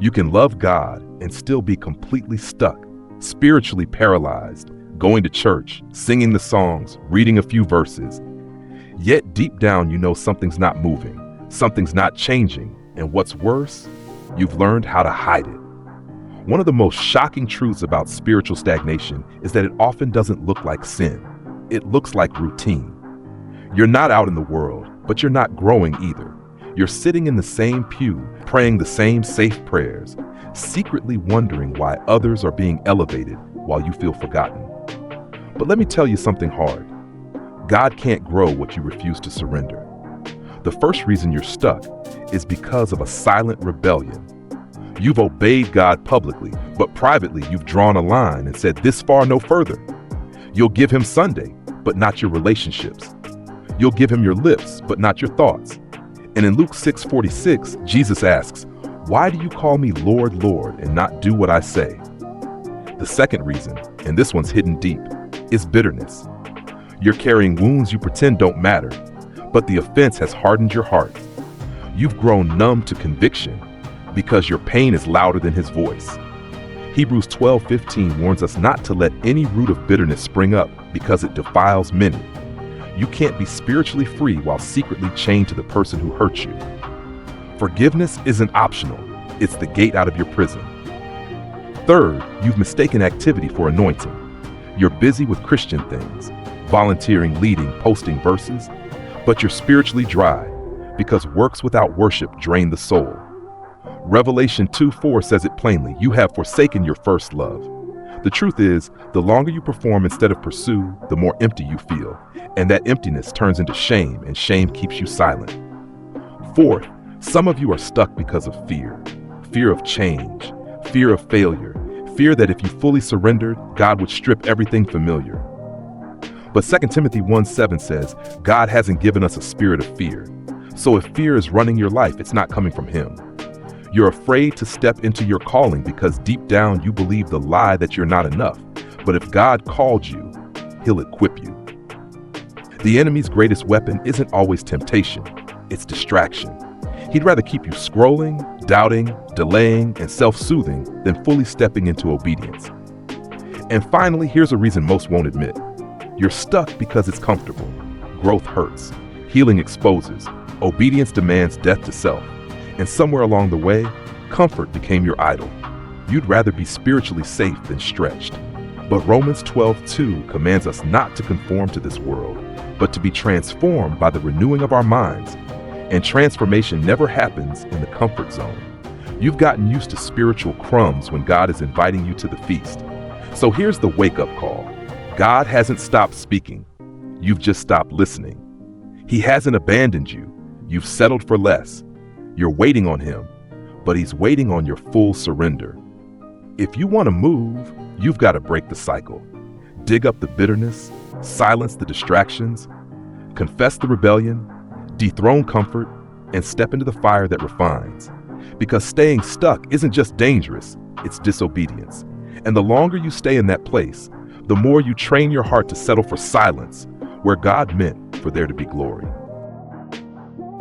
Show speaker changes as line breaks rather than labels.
You can love God and still be completely stuck, spiritually paralyzed, going to church, singing the songs, reading a few verses. Yet deep down you know something's not moving, something's not changing, and what's worse, you've learned how to hide it. One of the most shocking truths about spiritual stagnation is that it often doesn't look like sin. It looks like routine. You're not out in the world, but you're not growing either. You're sitting in the same pew, praying the same safe prayers, secretly wondering why others are being elevated while you feel forgotten. But let me tell you something hard. God can't grow what you refuse to surrender. The first reason you're stuck is because of a silent rebellion. You've obeyed God publicly, but privately you've drawn a line and said this far, no further. You'll give him Sunday, but not your relationships. You'll give him your lips, but not your thoughts. And in Luke 6:46, Jesus asks, "Why do you call me Lord, Lord, and not do what I say?" The second reason, and this one's hidden deep, is bitterness. You're carrying wounds you pretend don't matter, but the offense has hardened your heart. You've grown numb to conviction because your pain is louder than his voice. Hebrews 12:15 warns us not to let any root of bitterness spring up because it defiles many. You can't be spiritually free while secretly chained to the person who hurt you. Forgiveness isn't optional. It's the gate out of your prison. Third, you've mistaken activity for anointing. You're busy with Christian things, volunteering, leading, posting verses, but you're spiritually dry because works without worship drain the soul. Revelation 2:4 says it plainly, you have forsaken your first love. The truth is, the longer you perform instead of pursue, the more empty you feel, and that emptiness turns into shame, and shame keeps you silent. Fourth, some of you are stuck because of fear. Fear of change, fear of failure, fear that if you fully surrendered, God would strip everything familiar. But 2 Timothy 1:7 says, God hasn't given us a spirit of fear. So if fear is running your life, it's not coming from him. You're afraid to step into your calling because deep down you believe the lie that you're not enough. But if God called you, he'll equip you. The enemy's greatest weapon isn't always temptation, it's distraction. He'd rather keep you scrolling, doubting, delaying, and self-soothing than fully stepping into obedience. And finally, here's a reason most won't admit. You're stuck because it's comfortable. Growth hurts. Healing exposes. Obedience demands death to self. And somewhere along the way, comfort became your idol. You'd rather be spiritually safe than stretched. But Romans 12:2 commands us not to conform to this world, but to be transformed by the renewing of our minds. And transformation never happens in the comfort zone. You've gotten used to spiritual crumbs when God is inviting you to the feast. So here's the wake-up call. God hasn't stopped speaking. You've just stopped listening. He hasn't abandoned you. You've settled for less. You're waiting on him, but he's waiting on your full surrender. If you want to move, you've got to break the cycle. Dig up the bitterness, silence the distractions, confess the rebellion, dethrone comfort, and step into the fire that refines. Because staying stuck isn't just dangerous, it's disobedience. And the longer you stay in that place, the more you train your heart to settle for silence, where God meant for there to be glory.